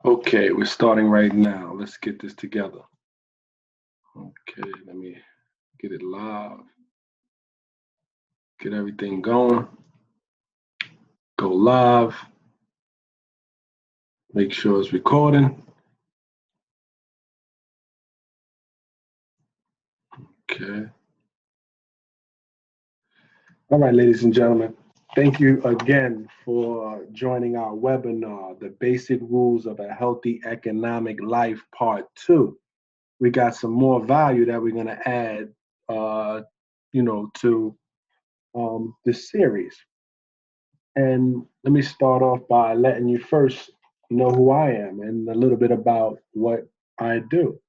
Okay, we're starting right now. Let's get this together. Okay, let me get it live, get everything going, go live, make sure it's recording. Okay. All right, ladies and gentlemen, thank you again for joining our webinar, The Basic Rules of a Healthy Economic Life, Part 2. We got some more value that we're going to add, to this series. And let me start off by letting you first know who I am and a little bit about what I do.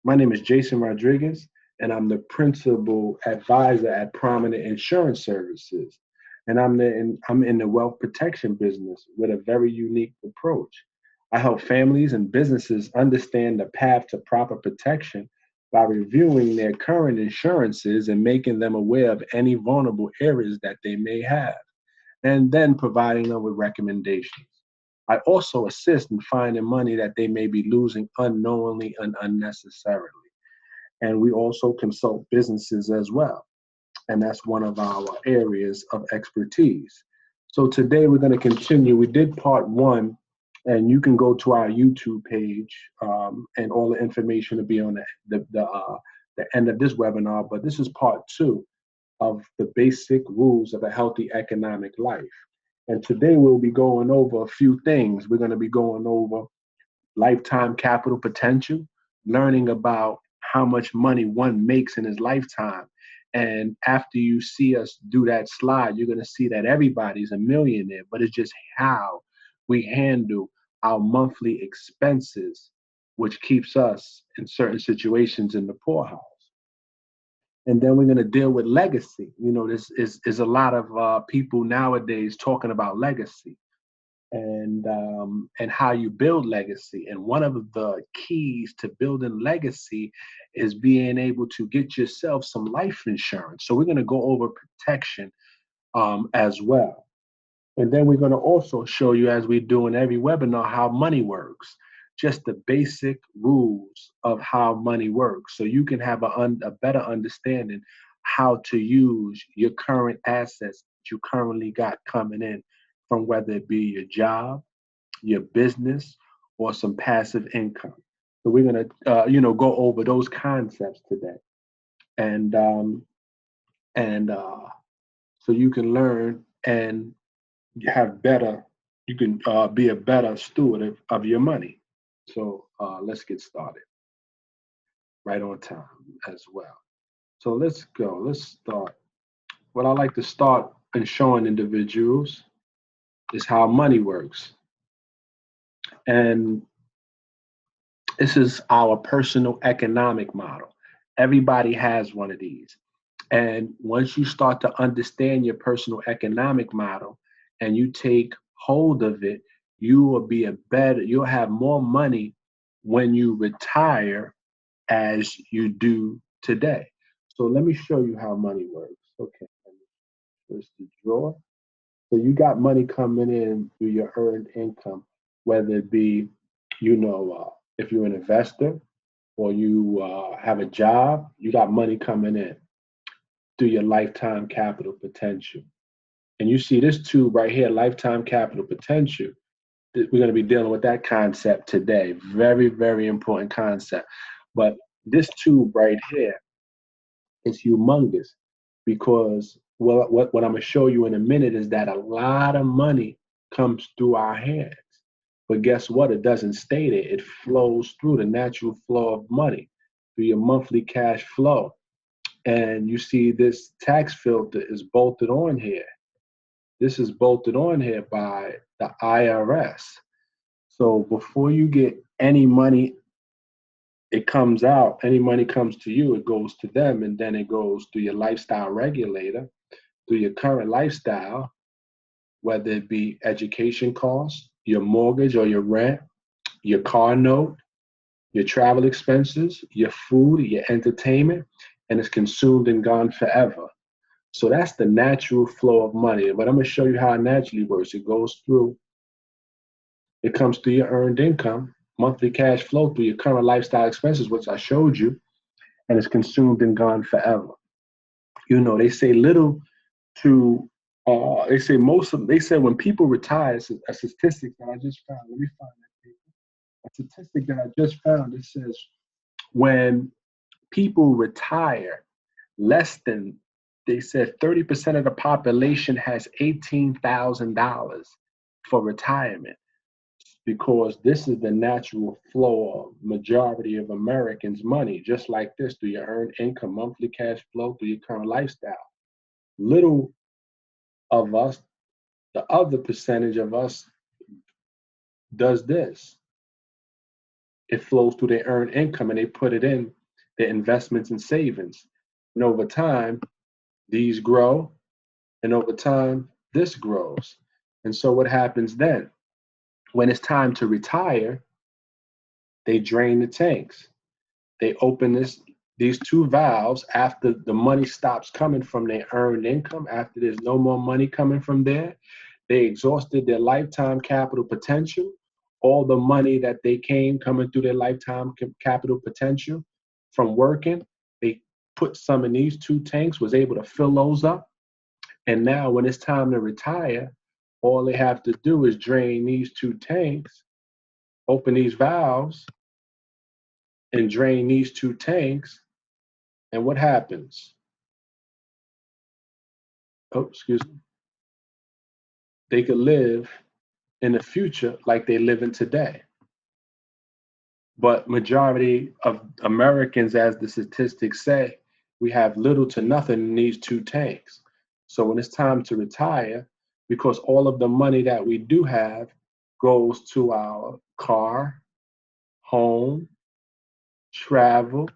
My name is Jason Rodriguez, and I'm the principal advisor at Prominent Insurance Services. And I'm in the wealth protection business with a very unique approach. I help families and businesses understand the path to proper protection by reviewing their current insurances and making them aware of any vulnerable areas that they may have, and then providing them with recommendations. I also assist in finding money that they may be losing unknowingly and unnecessarily. And we also consult businesses as well. And that's one of our areas of expertise. So today we're going to continue. We did part one, and you can go to our YouTube page, and all the information will be on the end of this webinar. But this is part two of the basic rules of a healthy economic life. And today we'll be going over a few things. We're going to be going over lifetime capital potential, learning about how much money one makes in his lifetime. And after you see us do that slide, you're going to see that everybody's a millionaire, but it's just how we handle our monthly expenses, which keeps us in certain situations in the poorhouse. And then we're going to deal with legacy. This is a lot of people nowadays talking about legacy and how you build legacy. And one of the keys to building legacy is being able to get yourself some life insurance. So we're going to go over protection as well. And then we're going to also show you, as we do in every webinar, how money works, just the basic rules of how money works, so you can have a better understanding how to use your current assets that you currently got coming in from whether it be your job, your business, or some passive income. So we're going to, go over those concepts today, and so you can learn and have better, you can be a better steward of your money. So let's get started right on time as well. So let's go. Let's start. What I like to start in showing individuals is how money works. And this is our personal economic model. Everybody has one of these. And once you start to understand your personal economic model and you take hold of it, you'll have more money when you retire as you do today. So let me show you how money works. Okay, first the drawer. So you got money coming in through your earned income, whether it be, if you're an investor or you have a job, you got money coming in through your lifetime capital potential. And you see this tube right here, lifetime capital potential. We're going to be dealing with that concept today. Very, very important concept. But this tube right here is humongous because what I'm going to show you in a minute is that a lot of money comes through our hands. But guess what? It doesn't stay there. It flows through the natural flow of money, through your monthly cash flow. And you see this tax filter is bolted on here. This is bolted on here by the IRS. So before you get any money, it comes out, any money comes to you, it goes to them, and then it goes to your lifestyle regulator, through your current lifestyle, whether it be education costs, your mortgage or your rent, your car note, your travel expenses, your food, your entertainment, and it's consumed and gone forever. So that's the natural flow of money. But I'm going to show you how it naturally works. It goes through It comes through your earned income, monthly cash flow through your current lifestyle expenses, which I showed you, and it's consumed and gone forever. They say little to they say most of they say when people retire, it's a statistic that I just found. Let me find that paper. A statistic that I just found. It says when people retire, less than they said 30% of the population has $18,000 for retirement, because this is the natural flow of majority of Americans' money, just like this, through your earned income, monthly cash flow, through your current lifestyle. Little of us, the other percentage of us, does this. It flows through their earned income and they put it in their investments and savings. And over time, these grow, and over time, this grows. And so what happens then? When it's time to retire, they drain the tanks. They open these two valves after the money stops coming from their earned income, after there's no more money coming from there. They exhausted their lifetime capital potential, all the money that they came coming through their lifetime capital potential from working. They put some in these two tanks, was able to fill those up. And now when it's time to retire, all they have to do is drain these two tanks, open these valves, and drain these two tanks. And what happens? Oh, excuse me. They could live in the future like they live in today. But majority of Americans, as the statistics say, we have little to nothing in these two tanks. So when it's time to retire, because all of the money that we do have goes to our car, home, travel,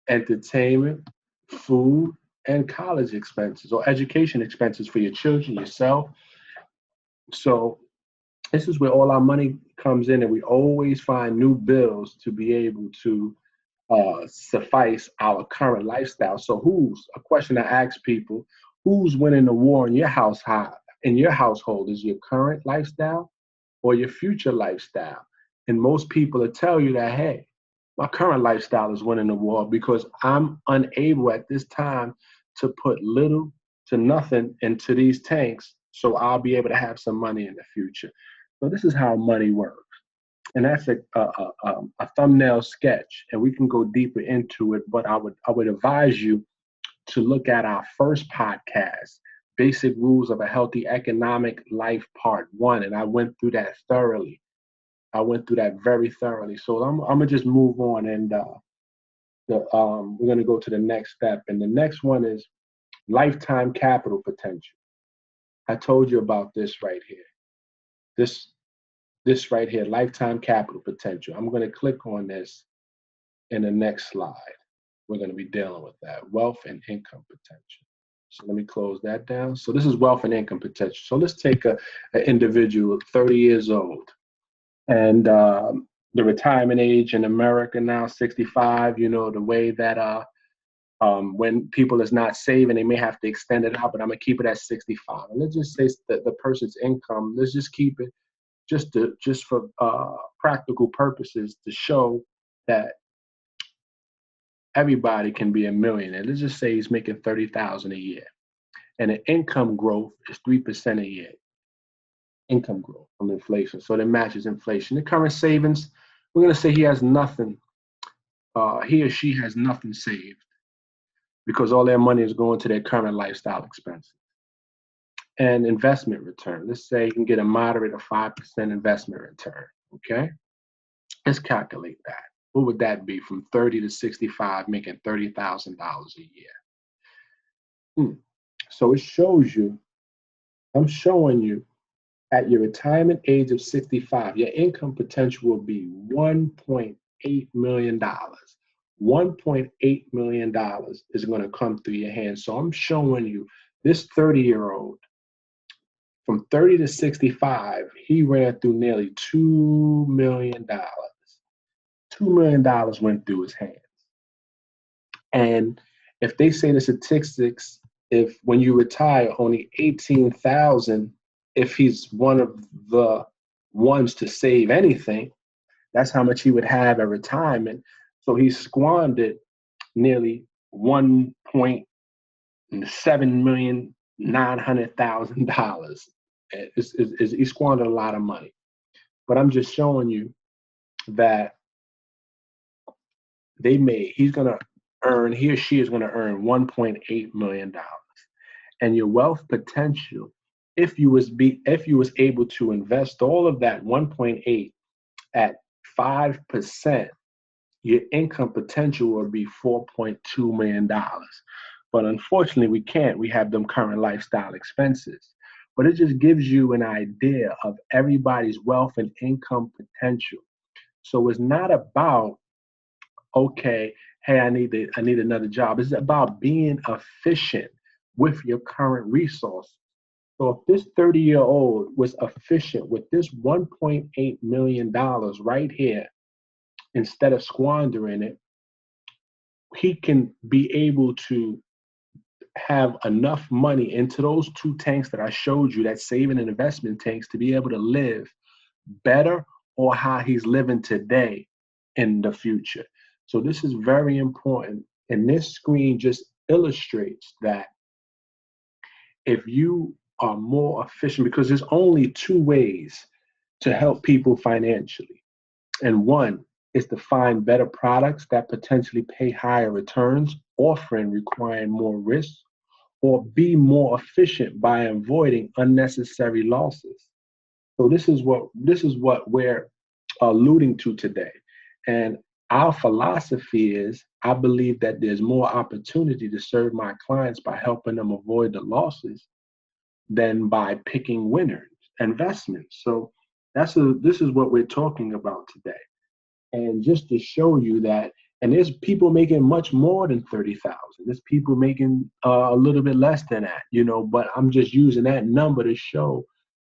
entertainment, food, and college expenses or education expenses for your children, yourself. So this is where all our money comes in, and we always find new bills to be able to suffice our current lifestyle. So, who's a question I ask people: who's winning the war in your house? In your household, is your current lifestyle or your future lifestyle? And most people will tell you that, hey, my current lifestyle is winning the war because I'm unable at this time to put little to nothing into these tanks, so I'll be able to have some money in the future. So this is how money works. And that's a thumbnail sketch, and we can go deeper into it. But I would advise you to look at our first podcast, Basic Rules of a Healthy Economic Life, Part 1, and I went through that thoroughly. I went through that very thoroughly. So I'm gonna just move on, and we're gonna go to the next step, and the next one is lifetime capital potential. I told you about this right here. This this right here, lifetime capital potential. I'm going to click on this in the next slide. We're going to be dealing with that, wealth and income potential. So let me close that down. So this is wealth and income potential. So let's take an individual 30 years old, and the retirement age in America now 65. The way that when people is not saving, they may have to extend it out, but I'm gonna keep it at 65. And let's just say that the person's income, let's just keep it just for practical purposes to show that everybody can be a millionaire. Let's just say he's making 30,000 a year, and the income growth is 3% a year. Income growth from inflation, so that matches inflation. The current savings, we're gonna say he has nothing. He or she has nothing saved because all their money is going to their current lifestyle expenses. And investment return, let's say you can get a moderate of 5% investment return. Okay, let's calculate that. What would that be from 30 to 65, making $30,000 a year? So it shows you, I'm showing you at your retirement age of 65, your income potential will be $1.8 million. $1.8 million is going to come through your hands. So I'm showing you this 30-year-old from 30 to 65, he ran through nearly $2 million. $2 million went through his hands. And if they say the statistics, if when you retire, only 18,000, if he's one of the ones to save anything. That's how much he would have at retirement. So he squandered nearly 1.7,900,000. He squandered a lot of money. But I'm just showing you that he or she is gonna earn $1.8 million. And your wealth potential, if you was able to invest all of that 1.8 at 5%, your income potential would be $4.2 million. But unfortunately, we can't. We have them current lifestyle expenses. But it just gives you an idea of everybody's wealth and income potential. So it's not about, okay, hey, I need another job. It's about being efficient with your current resource. So if this 30-year-old was efficient with this $1.8 million right here, instead of squandering it, he can be able to have enough money into those two tanks that I showed you, that saving and investment tanks, to be able to live better or how he's living today in the future. So this is very important. And this screen just illustrates that if you are more efficient, because there's only two ways to help people financially. And one is to find better products that potentially pay higher returns, offering requiring more risk, or be more efficient by avoiding unnecessary losses. So this is what we're alluding to today. And our philosophy is, I believe that there's more opportunity to serve my clients by helping them avoid the losses than by picking winners investments. So this is what we're talking about today. And just to show you that, and there's people making much more than 30,000. There's people making a little bit less than that, but I'm just using that number to show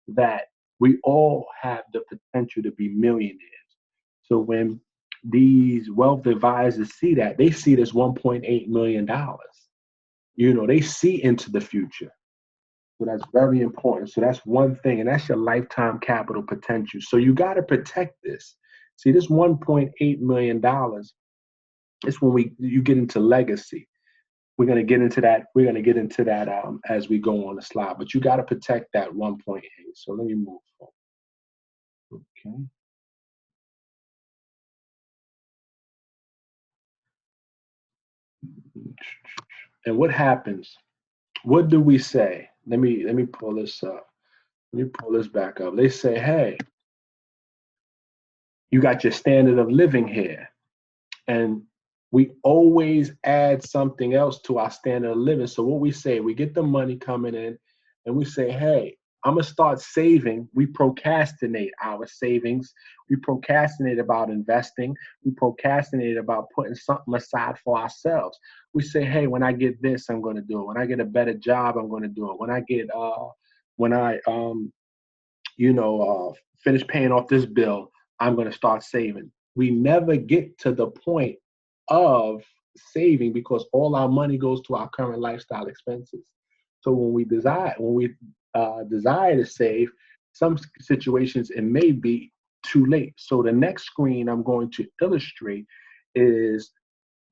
that we all have the potential to be millionaires. So when these wealth advisors see that, they see this $1.8 million. They see into the future. So that's very important. So that's one thing, and that's your lifetime capital potential. So you got to protect this. See, this $1.8 million is when you get into legacy. We're gonna get into that. We're gonna get into that as we go on the slide. But you got to protect that 1.8. So let me move forward. Okay. And what happens? What do we say? Let me pull this up. Let me pull this back up. They say, hey, you got your standard of living here. And we always add something else to our standard of living. So what we say, we get the money coming in and we say, hey, I'm going to start saving. We procrastinate our savings. We procrastinate about investing. We procrastinate about putting something aside for ourselves. We say, hey, when I get this, I'm going to do it. When I get a better job, I'm going to do it. When I finish paying off this bill, I'm going to start saving. We never get to the point of saving because all our money goes to our current lifestyle expenses. So when we desire to save, some situations it may be too late. So the next screen I'm going to illustrate is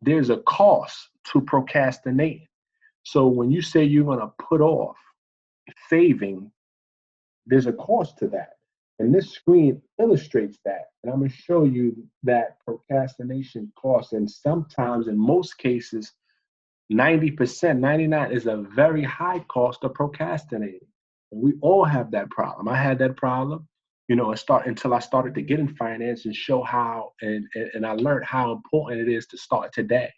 there's a cost to procrastinating. So when you say you're going to put off saving, there's a cost to that. And this screen illustrates that. And I'm going to show you that procrastination cost. And sometimes, in most cases, 90%, 99 is a very high cost of procrastinating. And we all have that problem. I had that problem, until I started to get in finance and show how, and I learned how important it is to start today.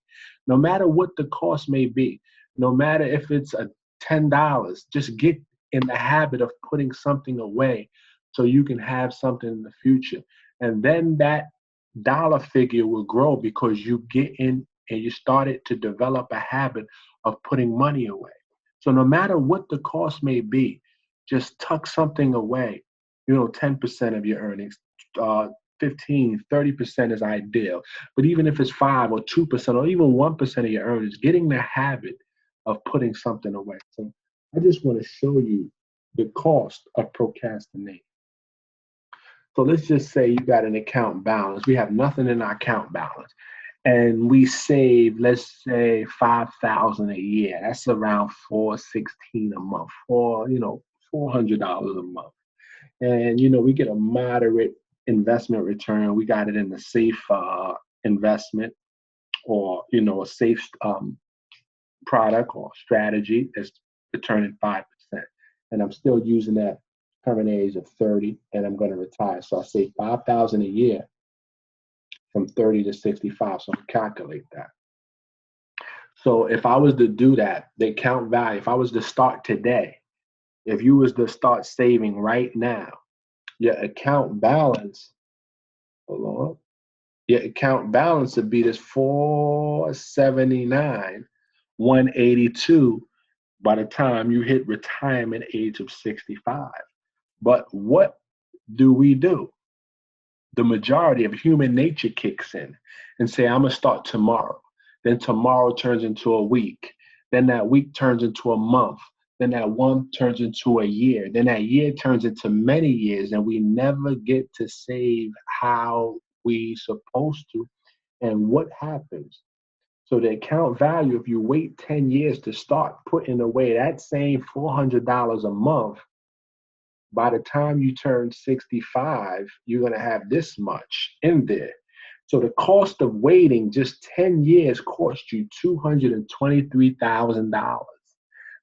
No matter what the cost may be, no matter if it's a $10, just get in the habit of putting something away so you can have something in the future. And then that dollar figure will grow because you get in and you started to develop a habit of putting money away. So no matter what the cost may be, just tuck something away, 10% of your earnings, 15, 30% is ideal. But even if it's 5 or 2% or even 1% of your earnings, getting the habit of putting something away. So I just want to show you the cost of procrastinating. So let's just say you got an account balance. We have nothing in our account balance, and we save, let's say, 5,000 a year. That's around 416 a month, $400 a month. And we get a moderate investment return. We got it in a safe investment, or a safe product or strategy that's returning 5%. And I'm still using that current age of 30, and I'm going to retire. So I save 5,000 a year from 30 to 65. So I'm calculate that. So if I was to do that, the account value, if I was to start today, if you was to start saving right now, your account balance, hold on, your account balance would be this 479, 182 by the time you hit retirement age of 65. But what do we do? The majority of human nature kicks in and say, I'm gonna start tomorrow. Then tomorrow turns into a week. Then that week turns into a month. Then that one turns into a year. Then that year turns into many years, and we never get to save how we supposed to. And what happens? So the account value, if you wait 10 years to start putting away that same $400 a month, by the time you turn 65, you're going to have this much in there. So the cost of waiting just 10 years cost you $223,000.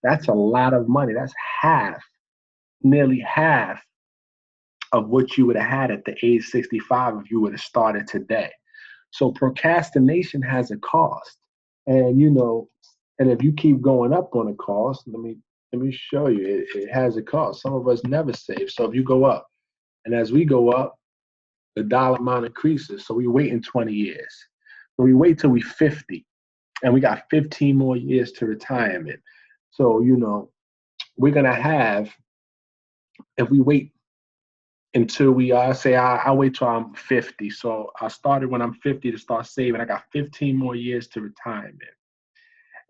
That's a lot of money. That's half, nearly half of what you would have had at the age 65 if you would have started today. So procrastination has a cost. And and if you keep going up on the cost, let me show you. It has a cost. Some of us never save. So if you go up, and as we go up, the dollar amount increases. So we wait in 20 years. So we wait till we 50, and we got 15 more years to retirement. So we're gonna have, if we wait until we say I wait till I'm 50. So I started when I'm 50 to start saving. I got 15 more years to retirement.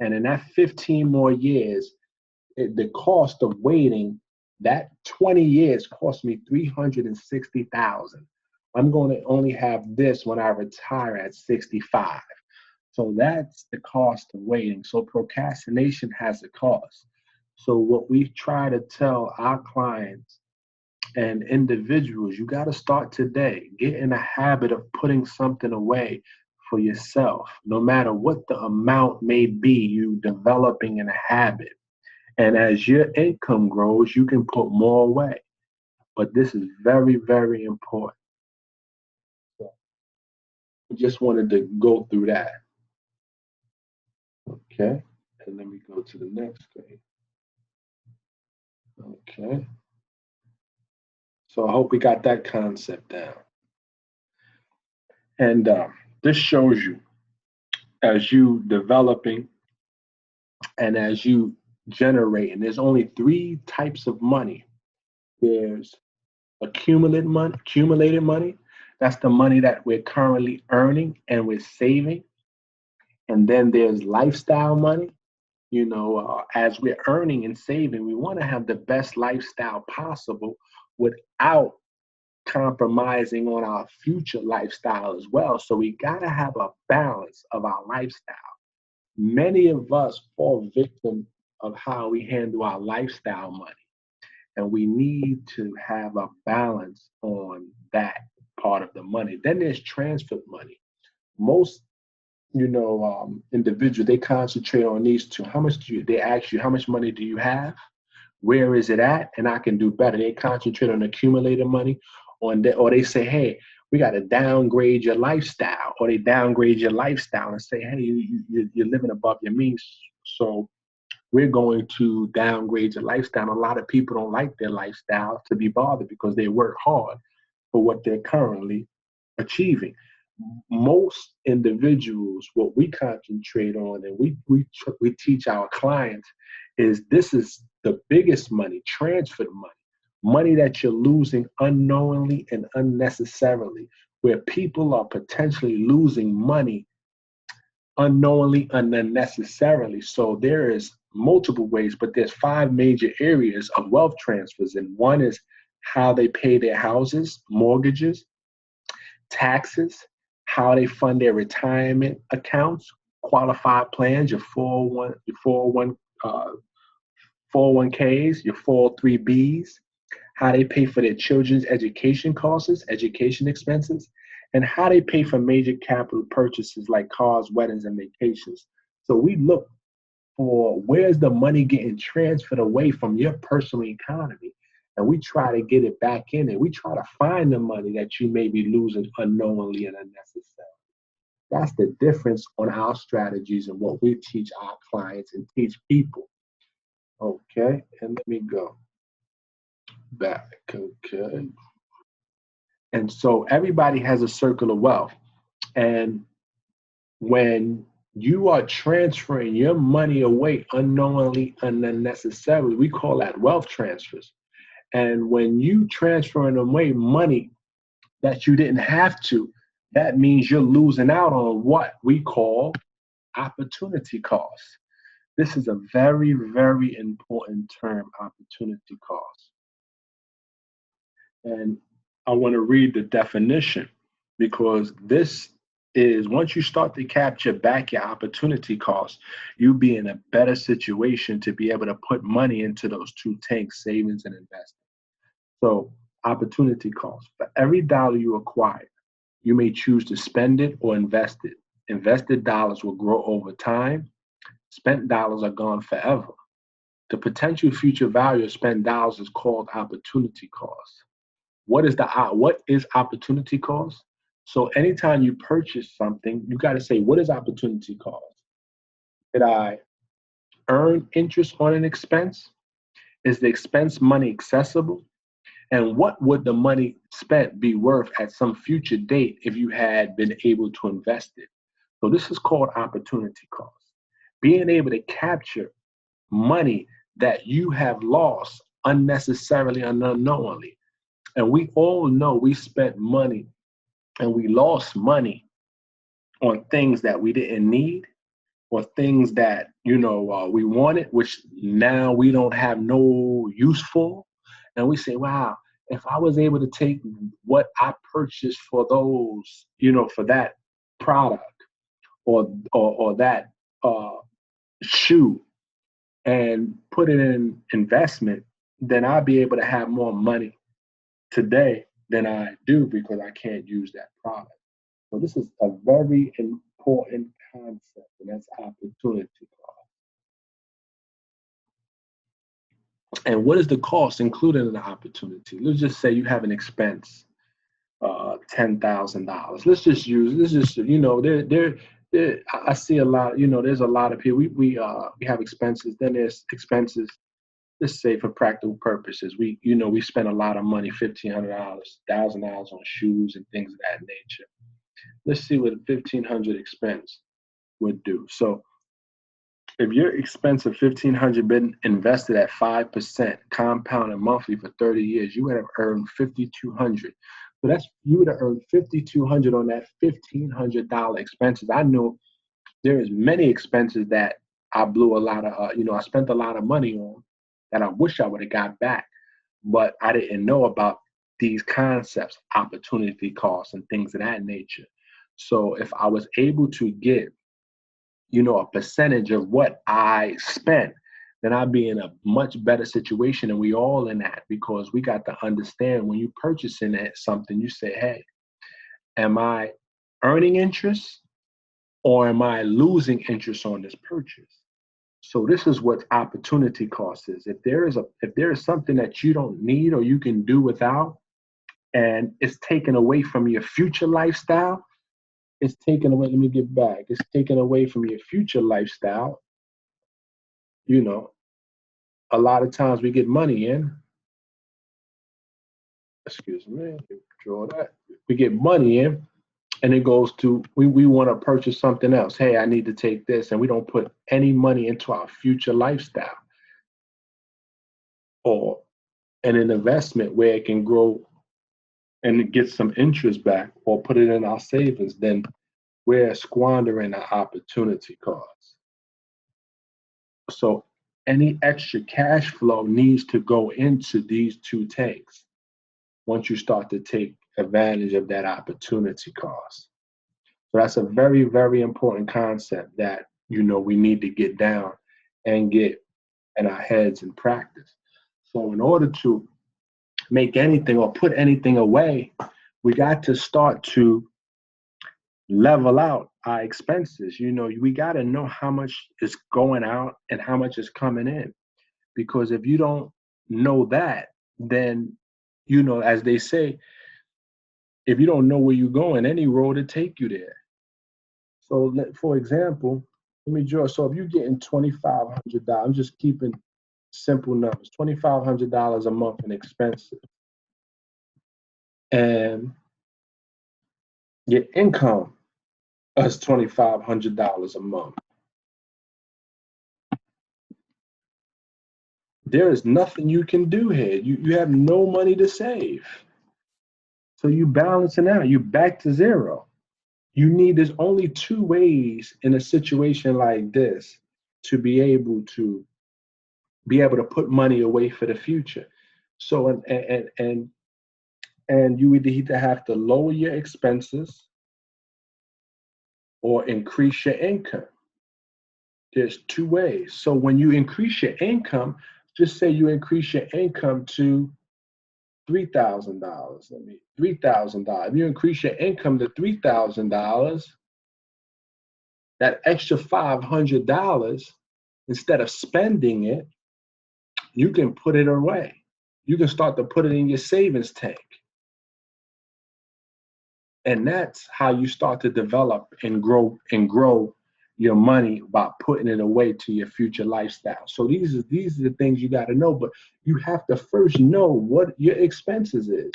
And in that 15 more years, the cost of waiting, that 20 years cost me $360,000. I'm going to only have this when I retire at 65. So that's the cost of waiting. So procrastination has a cost. So what we try to tell our clients and individuals, you got to start today. Get in a habit of putting something away for yourself. No matter what the amount may be, you developing a habit. And as your income grows, you can put more away. But this is very, very important. So I just wanted to go through that. Okay. And let me go to the next page. Okay. So I hope we got that concept down. And this shows you, as you developing and as you generating, there's only three types of money. There's accumulated money. That's the money that we're currently earning and we're saving. And then there's lifestyle money. As we're earning and saving, we want to have the best lifestyle possible without compromising on our future lifestyle as well. So we got to have a balance of our lifestyle. Many of us fall victim of how we handle our lifestyle money. And we need to have a balance on that part of the money. Then there's transfer money. Most individuals, they concentrate on these two. They ask you, how much money do you have? Where is it at? And I can do better. They concentrate on accumulated money, or they say, hey, we got to downgrade your lifestyle, or they downgrade your lifestyle and say, hey, you're living above your means. So we're going to downgrade your lifestyle. A lot of people don't like their lifestyle to be bothered because they work hard for what they're currently achieving. Most individuals, what we concentrate on and we teach our clients is this is the biggest money, transfer money that you're losing unknowingly and unnecessarily, where people are potentially losing money unknowingly and unnecessarily. So there is multiple ways, but there's five major areas of wealth transfers, and one is how they pay their houses, mortgages, taxes, how they fund their retirement accounts, qualified plans, your 401, your 401, 401ks, your 403bs, how they pay for their children's education costs, education expenses, and how they pay for major capital purchases like cars, weddings, and vacations. So we look for where's the money getting transferred away from your personal economy, and we try to get it back in it. We try to find the money that you may be losing unknowingly and unnecessarily. That's the difference on our strategies and what we teach our clients and teach people. Okay, and let me go back. Okay. And so everybody has a circle of wealth. And when you are transferring your money away unknowingly and unnecessarily, we call that wealth transfers. And when you transferring away money that you didn't have to, that means you're losing out on what we call opportunity cost. This is a very, very important term, opportunity cost. And I want to read the definition because this is once you start to capture back your opportunity costs, you'll be in a better situation to be able to put money into those two tanks, savings and investing. So, opportunity cost. For every dollar you acquire, you may choose to spend it or invest it. Invested dollars will grow over time. Spent dollars are gone forever. The potential future value of spent dollars is called opportunity cost. What is opportunity cost? So anytime you purchase something, you got to say, what is opportunity cost? Did I earn interest on an expense? Is the expense money accessible? And what would the money spent be worth at some future date if you had been able to invest it? So this is called opportunity cost. Being able to capture money that you have lost unnecessarily and unknowingly. And we all know we spent money and we lost money on things that we didn't need or things that we wanted, which now we don't have no use for. And we say, wow, if I was able to take what I purchased for those, for that product or that shoe and put it in investment, then I'll be able to have more money today than I do because I can't use that product. So this is a very important concept, and that's opportunity cost. And what is the cost included in the opportunity? Let's just say you have an expense, $10,000. Let's just I see a lot. There's a lot of people. We have expenses. Then there's expenses. Let's say for practical purposes, we spend a lot of money, $1,500, $1,000 on shoes and things of that nature. Let's see what a 1,500 expense would do. So if your expense of 1,500 been invested at 5% compounded monthly for 30 years, you would have earned 5,200. So you would have earned 5,200 on that $1,500 expenses. I know there is many expenses that I blew a lot of, I spent a lot of money on that I wish I would have got back, but I didn't know about these concepts, opportunity costs and things of that nature. So if I was able to get, a percentage of what I spent, then I'd be in a much better situation. And we all in that because we got to understand when you're purchasing something, you say, hey, am I earning interest or am I losing interest on this purchase? So this is what opportunity cost is. If there is something that you don't need or you can do without, and it's taken away from your future lifestyle, it's taken away. Let me get back. It's taken away from your future lifestyle. A lot of times we get money in. Excuse me. Draw that. We get money in, and it goes to we want to purchase something else. Hey, I need to take this, and we don't put any money into our future lifestyle or an investment where it can grow and get some interest back or put it in our savings, then we're squandering our opportunity costs. So any extra cash flow needs to go into these two tanks. once you start to take advantage of that opportunity cost. So that's a very, very important concept that, we need to get down and get in our heads and practice. So in order to make anything or put anything away, we got to start to level out our expenses. We got to know how much is going out and how much is coming in. Because if you don't know that, then, as they say, if you don't know where you're going, any road will take you there. So, for example, let me draw. So if you're getting $2,500, I'm just keeping simple numbers, $2,500 a month in expenses, and your income is $2,500 a month. There is nothing you can do here. You have no money to save. So you balancing out. You back to zero. There's only two ways in a situation like this to be able to put money away for the future. So and you either have to lower your expenses or increase your income. There's two ways. So when you increase your income, just say you increase your income to $3,000. $3,000. If you increase your income to $3,000, that extra $500, instead of spending it, you can put it away. You can start to put it in your savings tank. And that's how you start to develop and grow your money by putting it away to your future lifestyle. So these are the things you got to know, but you have to first know what your expenses is.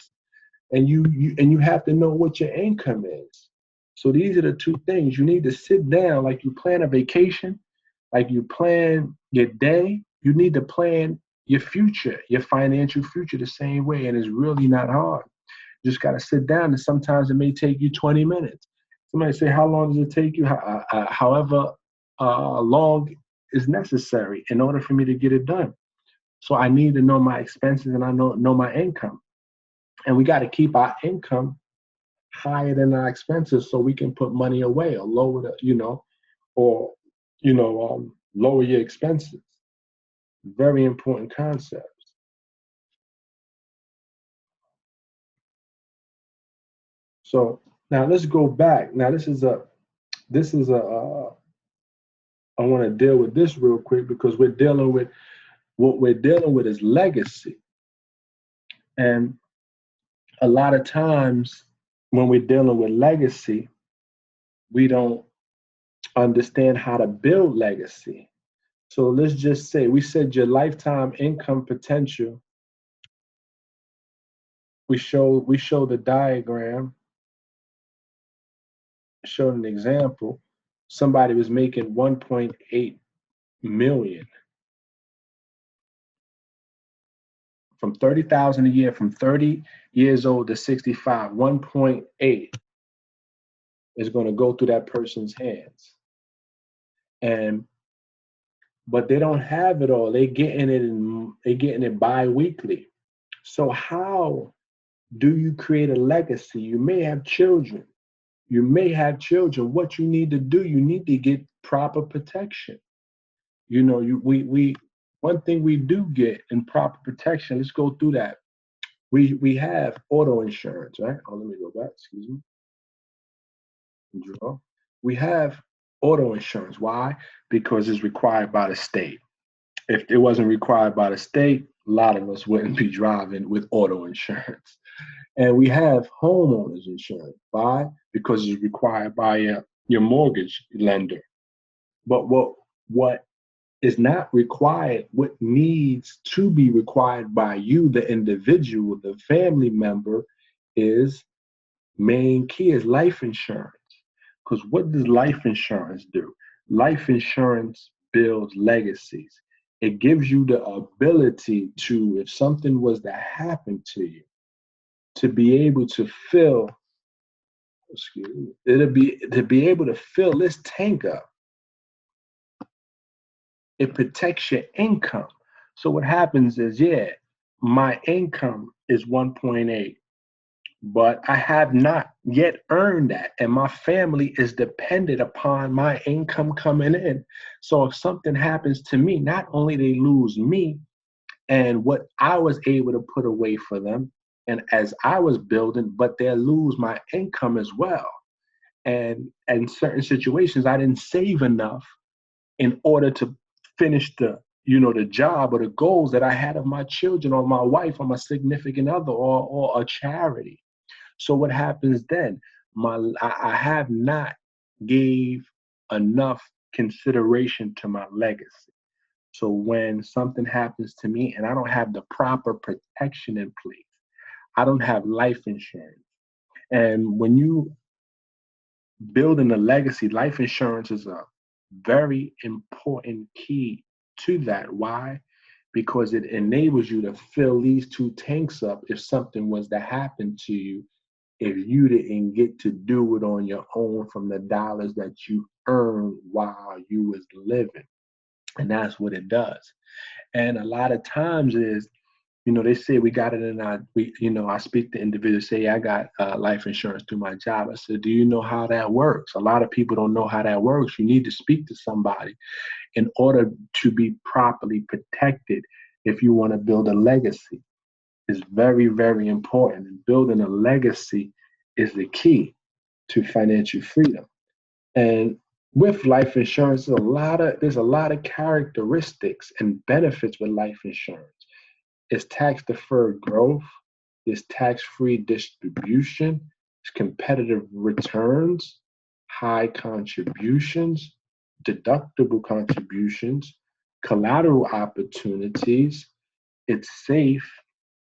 And you have to know what your income is. So these are the two things. You need to sit down like you plan a vacation, like you plan your day. You need to plan your future, your financial future the same way. And it's really not hard. You just got to sit down, and sometimes it may take you 20 minutes. Somebody say, how long does it take you? However long is necessary in order for me to get it done. So I need to know my expenses and I know my income. And we got to keep our income higher than our expenses so we can put money away or lower lower your expenses. Very important concept. So now let's go back. Now this is a I want to deal with this real quick because what we're dealing with is legacy. And a lot of times when we're dealing with legacy, we don't understand how to build legacy. So let's just say we said your lifetime income potential. We show the diagram, showed an example. Somebody was making 1.8 million from 30,000 a year from 30 years old to 65. 1.8 is going to go through that person's hands. But they don't have it all. They're getting it bi-weekly. So how do you create a legacy? You may have children. What you need to do, you need to get proper protection. One thing we do get in proper protection, let's go through that. We have auto insurance, right? Oh, let me go back, excuse me. We have auto insurance. Why? Because it's required by the state. If it wasn't required by the state, a lot of us wouldn't be driving with auto insurance. And we have homeowners insurance. Why? Because it's required by your mortgage lender. But what is not required, what needs to be required by you, the individual, the family member, is main key is life insurance. Because what does life insurance do? Life insurance builds legacies. It gives you the ability to, if something was to happen to you, to be able to fill, to be able to fill this tank up. It protects your income. So what happens is, my income is 1.8. but I have not yet earned that. And my family is dependent upon my income coming in. So if something happens to me, not only they lose me and what I was able to put away for them, and as I was building, but they'll lose my income as well. And in certain situations, I didn't save enough in order to finish the job or the goals that I had of my children or my wife or my significant other or a charity. So what happens then? I have not gave enough consideration to my legacy. So when something happens to me and I don't have the proper protection in place, I don't have life insurance. And when you building a legacy, life insurance is a very important key to that. Why? Because it enables you to fill these two tanks up if something was to happen to you, if you didn't get to do it on your own from the dollars that you earned while you was living. And that's what it does. And a lot of times is, they say we got it in I speak to individuals say, I got life insurance through my job. I said, do you know how that works? A lot of people don't know how that works. You need to speak to somebody in order to be properly protected if you want to build a legacy. It's very, very important. And building a legacy is the key to financial freedom. And with life insurance, there's a lot of characteristics and benefits with life insurance. It's tax deferred growth, it's tax free distribution, it's competitive returns, high contributions, deductible contributions, collateral opportunities. It's safe.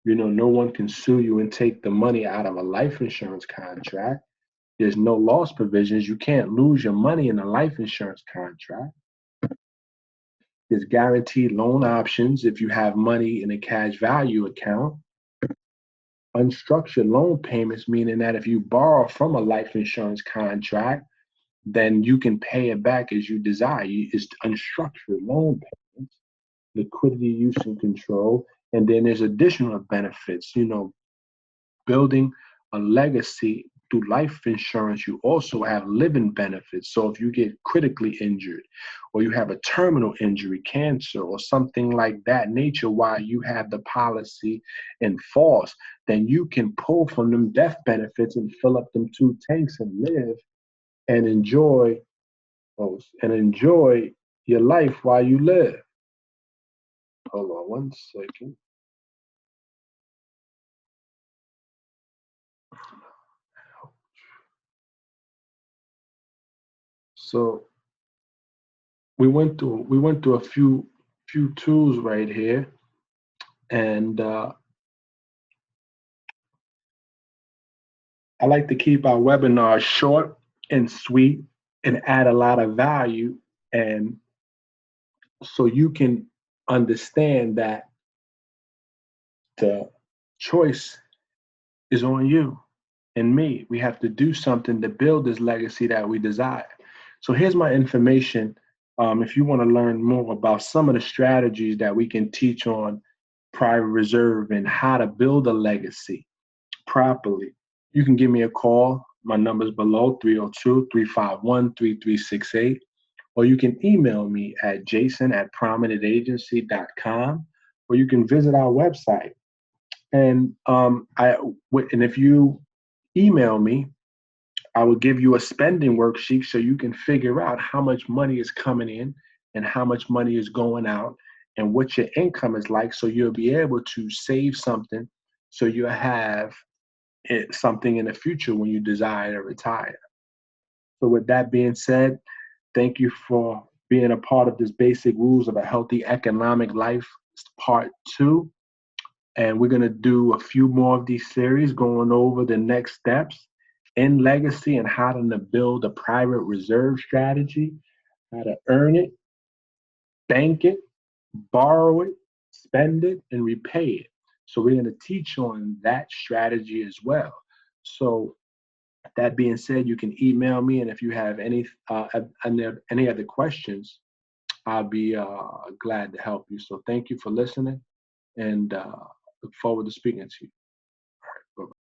No one can sue you and take the money out of a life insurance contract. There's no loss provisions. You can't lose your money in a life insurance contract. There's guaranteed loan options if you have money in a cash value account. Unstructured loan payments, meaning that if you borrow from a life insurance contract, then you can pay it back as you desire. It's unstructured loan payments, liquidity use and control. And then there's additional benefits, building a legacy through life insurance. You also have living benefits. So if you get critically injured or you have a terminal injury, cancer, or something like that nature while you have the policy in force, then you can pull from them death benefits and fill up them two tanks and live and enjoy your life while you live. Hold on one second. So we went through a few tools right here, and I like to keep our webinars short and sweet and add a lot of value, and so you can understand that the choice is on you and me. We have to do something to build this legacy that we desire. So here's my information. If you want to learn more about some of the strategies that we can teach on private reserve and how to build a legacy properly, you can give me a call. My number's below 302-351-3368. Or you can email me at jason@prominentagency.com, or you can visit our website. And if you email me, I will give you a spending worksheet so you can figure out how much money is coming in and how much money is going out and what your income is like, so you'll be able to save something so you have something in the future when you desire to retire. So with that being said, thank you for being a part of this Basic Rules of a Healthy Economic Life Part 2. And we're going to do a few more of these series going over the next steps in legacy and how to build a private reserve strategy, how to earn it, bank it, borrow it, spend it, and repay it. So we're going to teach on that strategy as well. So that being said, you can email me, and if you have any other questions, I'll be glad to help you. So thank you for listening, and look forward to speaking to you.